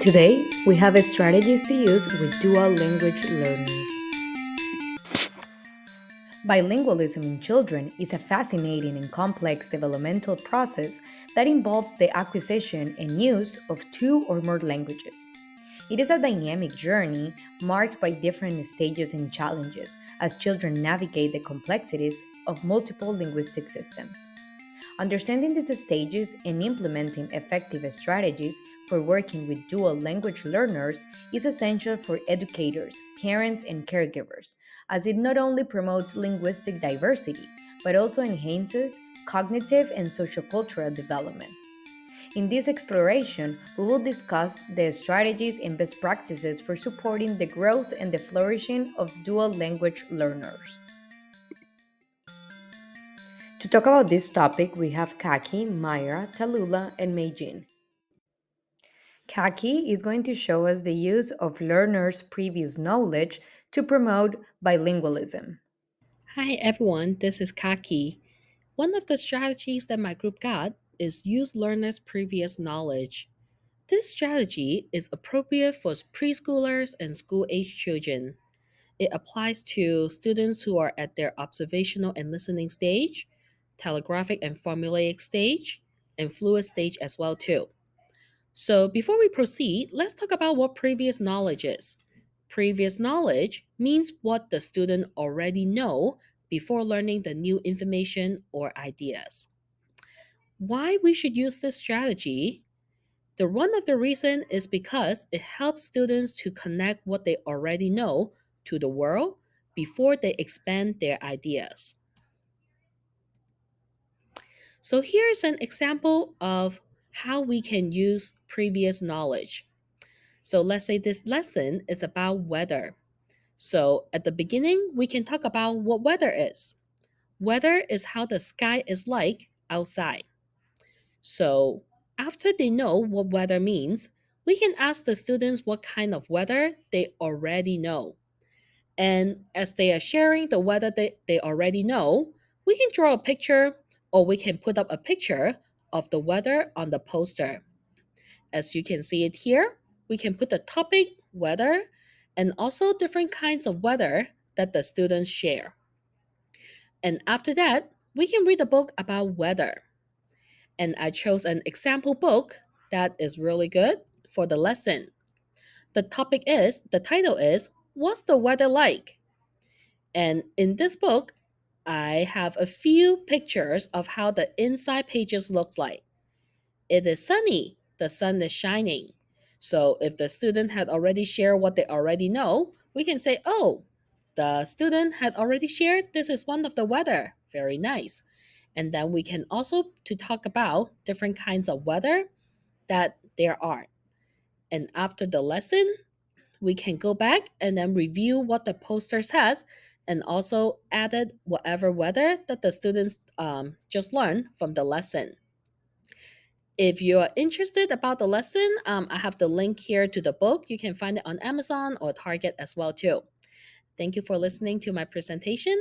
Today, we have strategies to use with dual language learners. Bilingualism in children is a fascinating and complex developmental process that involves the acquisition and use of two or more languages. It is a dynamic journey marked by different stages and challenges as children navigate the complexities of multiple linguistic systems. Understanding these stages and implementing effective strategies for working with dual language learners is essential for educators, parents, and caregivers, as it not only promotes linguistic diversity, but also enhances cognitive and sociocultural development. In this exploration, we will discuss the strategies and best practices for supporting the growth and the flourishing of dual language learners. To talk about this topic, we have Kaki, Myra, Talula, and Meijin. Kaki is going to show us the use of learners' previous knowledge to promote bilingualism. Hi everyone, this is Kaki. One of the strategies that my group got is use learners' previous knowledge. This strategy is appropriate for preschoolers and school age children. It applies to students who are at their observational and listening stage, telegraphic and formulaic stage, and fluid stage as well too. So before we proceed, let's talk about what previous knowledge is. Previous knowledge means what the student already know before learning the new information or ideas. Why we should use this strategy? The one of the reason is because it helps students to connect what they already know to the world before they expand their ideas. So here's an example of how we can use previous knowledge. So let's say this lesson is about weather. So at the beginning, we can talk about what weather is. Weather is how the sky is like outside. So after they know what weather means, we can ask the students what kind of weather they already know. And as they are sharing the weather they already know, we can draw a picture or we can put up a picture of the weather on the poster. As you can see it here, we can put the topic weather and also different kinds of weather that the students share. And after that, we can read a book about weather. And I chose an example book that is really good for the lesson. The title is What's the Weather Like? And in this book, I have a few pictures of how the inside pages looks like. It is sunny. The sun is shining. So if the student had already shared what they already know, we can say, oh, the student had already shared this is one of the weather. Very nice. And then we can also to talk about different kinds of weather that there are. And after the lesson, we can go back and then review what the poster says and also added whatever weather that the students just learned from the lesson. If you're interested about the lesson, I have the link here to the book. You can find it on Amazon or Target as well too. Thank you for listening to my presentation.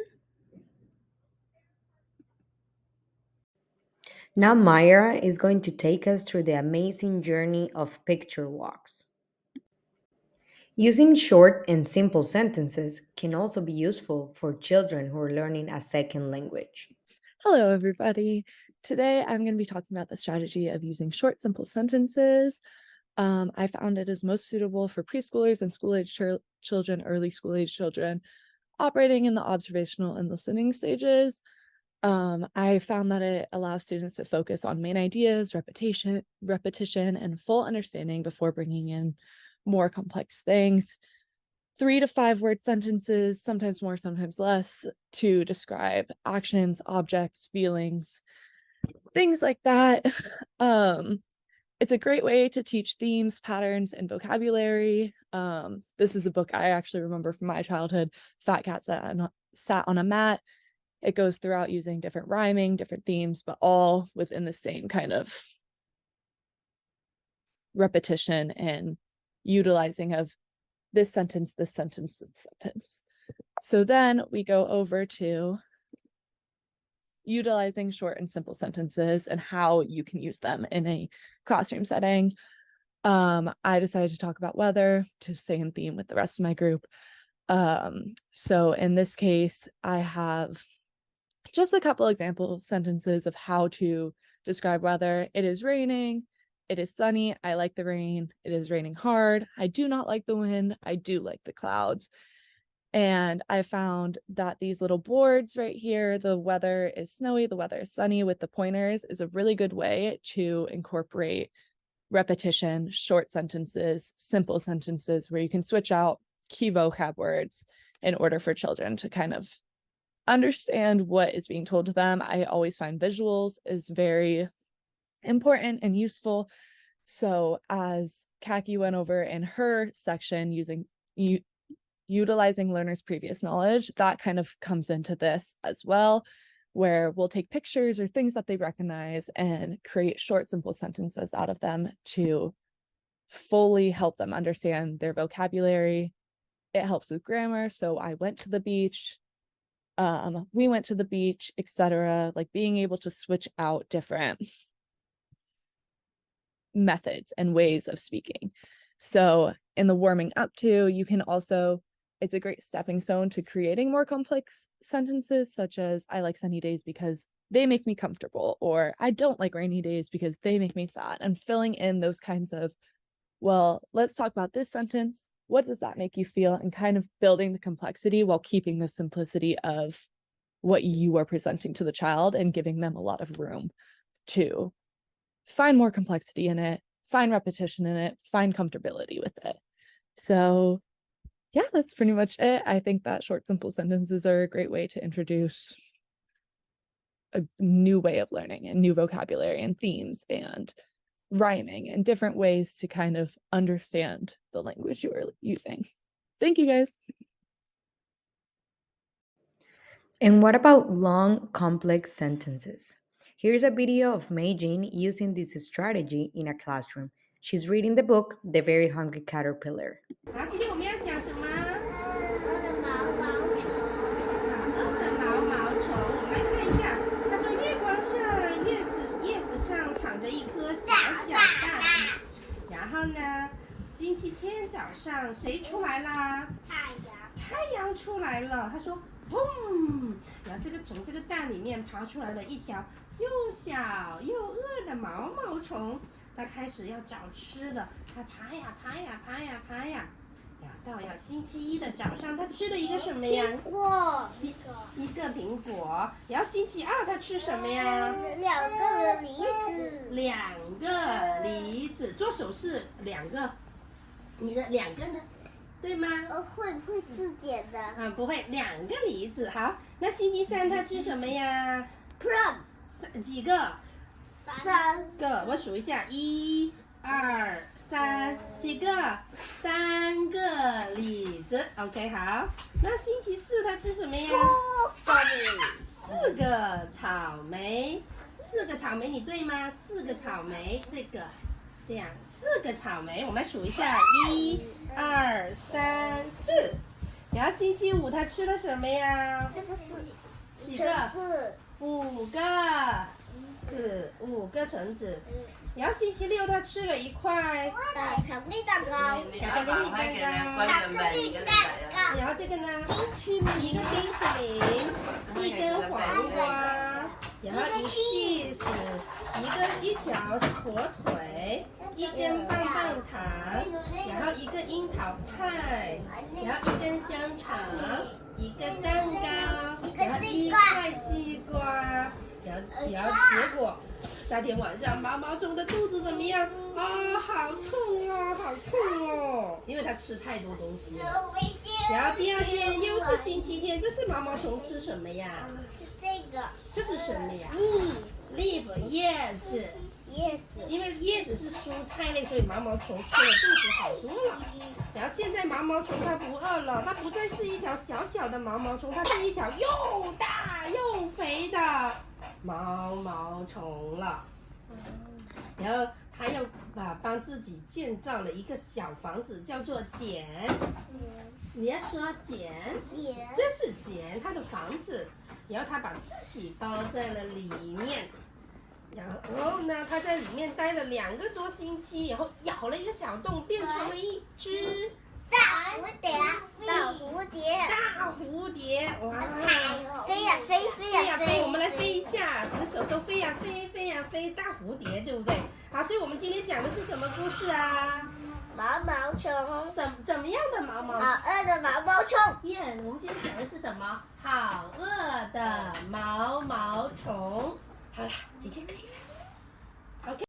Now, Myra is going to take us through the amazing journey of picture walks. Using short and simple sentences can also be useful for children who are learning a second language. Hello, everybody. Today, I'm going to be talking about the strategy of using short, simple sentences. I found it is most suitable for preschoolers and school-age children, early school-age children, operating in the observational and listening stages. I found that it allows students to focus on main ideas, repetition, and full understanding before bringing in more complex things. 3 to 5 word sentences, sometimes more, sometimes less, to describe actions, objects, feelings, things like that. It's a great way to teach themes, patterns, and vocabulary. This is a book I actually remember from my childhood. Fat Cat Sat on a Mat. It goes throughout using different rhyming, different themes, but all within the same kind of repetition and utilizing of this sentence, this sentence, this sentence. So then we go over to utilizing short and simple sentences and how you can use them in a classroom setting. I decided to talk about weather to stay in theme with the rest of my group. So in this case, I have just a couple example sentences of how to describe weather. It is raining. It is sunny. I like the rain. It is raining hard. I do not like the wind. I do like the clouds. And I found that these little boards right here, the weather is snowy, the weather is sunny with the pointers, is a really good way to incorporate repetition, short sentences, simple sentences where you can switch out key vocab words in order for children to kind of understand what is being told to them. I always find visuals is very important and useful. So as Kaki went over in her section utilizing learners' previous knowledge, that kind of comes into this as well, where we'll take pictures or things that they recognize and create short, simple sentences out of them to fully help them understand their vocabulary. It helps with grammar. So I went to the beach, we went to the beach, etc. Like being able to switch out different methods and ways of speaking. So in the warming up to, you can also, it's a great stepping stone to creating more complex sentences, such as I like sunny days because they make me comfortable, or I don't like rainy days because they make me sad, and filling in those kinds of, well, let's talk about this sentence. What does that make you feel? And kind of building the complexity while keeping the simplicity of what you are presenting to the child and giving them a lot of room to find more complexity in it, find repetition in it, find comfortability with it. So yeah, that's pretty much it. I think that short, simple sentences are a great way to introduce a new way of learning and new vocabulary and themes and rhyming and different ways to kind of understand the language you are using. Thank you, guys. And what about long, complex sentences? Here's a video of Mei Jin using this strategy in a classroom. She's reading the book The Very Hungry Caterpillar. 好，今天我们要讲什么？鹅的毛毛虫，鹅的毛毛虫。我们来看一下，他说月光上，叶子上躺着一颗小小蛋。然后呢，星期天早上谁出来啦？太阳出来了。他说，砰！然后从这个蛋里面爬出来了一条又小又饿的毛毛虫。它开始要找吃的，它爬呀爬呀爬呀爬呀。要星期一的早上，他吃了一个什么呀？苹果，一个苹果。然后星期二他吃什么呀？两个梨子，两个梨子，做手势两个，你的两个呢？对吗？会不会字简的？不会，两个梨子。好，那星期三他吃什么呀 ？Plum，几个？3个，我数一下，1、2、3，几个？3个李子。OK， 好。那星期四他吃什么呀？4个草莓。4个草莓，你对吗？4个草莓，这个，这样4个草莓，我们来数一下，1、2、3、4。然后星期五他吃了什么呀？这个是几个？5个。5个橙子，然后星期六他吃了一块巧克力蛋糕，巧克力蛋糕，然后这个呢，一个冰淇淋，一根黄瓜，然后一个 cheese，一条火腿，一根棒棒糖，然后一个樱桃派，然后一根香肠，一个蛋糕，然后一块西瓜。然后结果那天晚上毛毛虫的肚子怎么样？好痛哦，好痛哦，因为它吃太多东西了。然后第二天又是星期天，这次毛毛虫吃什么呀？是这个。这是什么呀 ？leaf 叶子。因为叶子是蔬菜类，所以毛毛虫吃了肚子好多了。然后现在毛毛虫它不饿了，它不再是一条小小的毛毛虫，它是一条又大又肥的毛毛虫了。然后它要帮自己建造了一个小房子，叫做茧。你要说茧，这是茧，它的房子。然后它把自己包在了里面。然后呢，它在里面待了2个多星期，然后咬了一个小洞，变成了一只大蝴蝶，大蝴蝶，大蝴蝶。哇！飞呀飞，飞呀飞。我们来飞一下，我们手飞呀飞，飞呀飞，大蝴蝶，对不对？好，所以我们今天讲的是什么故事啊？毛毛虫。怎么样的毛毛虫？好饿的毛毛虫。耶，我们今天讲的是什么？好饿的毛毛虫。好了，姐姐可以了。